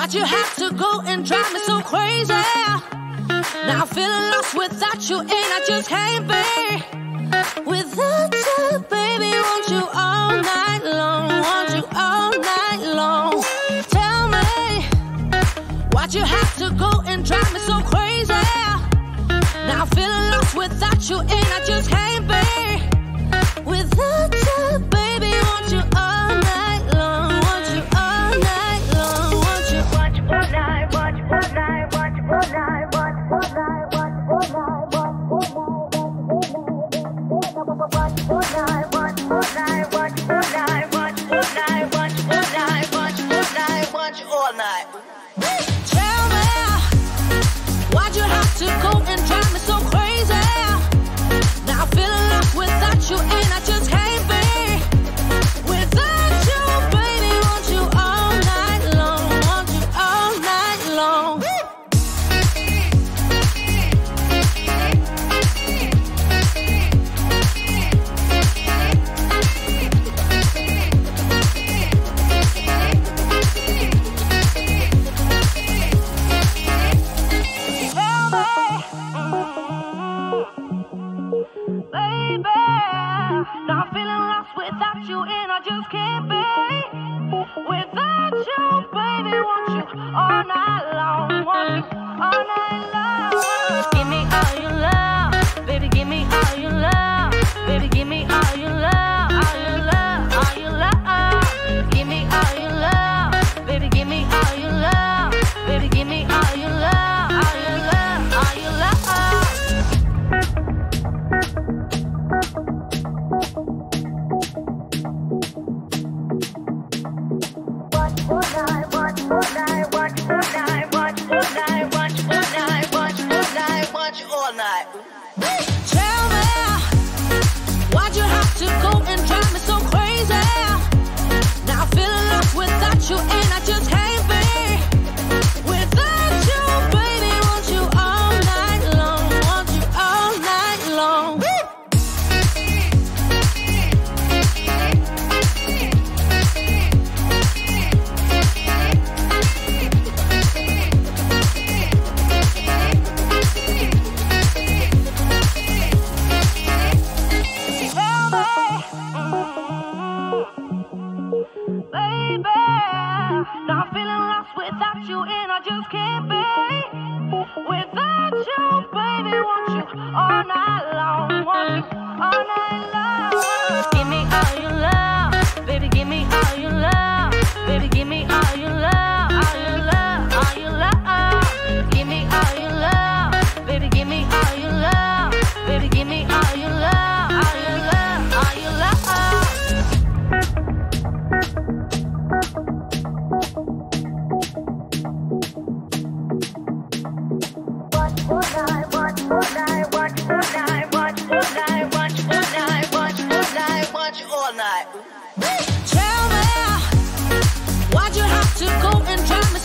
Why'd you have to go and drive me so crazy? Now I'm feeling lost without you, and I just can't be without you, baby. Want you all night long, want you all night long. Tell me, why'd you have to go and drive me so crazy? Now I'm feeling lost without you, and I just can't be without you, baby. Want you all night long, want you all night long, want you all night, watch all night, watch all night, watch all night, watch all night, watch all night, watch all night, watch all night, watch all night, watch all night, watch all night, watch all night. Tell me, why'd you have to go and drive me so crazy? Now I'm feeling lost without you, and I just can't be without you, baby. Want you all night long, want you all night long. Baby, now I'm feeling lost without you, and I just can't be without you, baby. Want you all night long, want you all night long. Give me all your love, baby. Give me all your love, baby. Give me all your love, all your love, all your love. Give me all your love, baby. Give me all your love, baby. Give me all your love, all your love, all your love. Tell me, why'd you have to go and drive me so crazy? Now I'm feeling lost without you, and I just can't be without you, baby. Want you all night long, want you all night long. Baby, now I'm feeling lost without you, and I just can't be without you, baby. Want you all night long, want you all night long. Give me all your love, baby. Give me all your love, baby. Give me all your love, all your love, all your love. Give me all your love, baby. Give me all your love, baby. Give me all your love, all your love, all your love. Tell me, why'd you have to go and drive me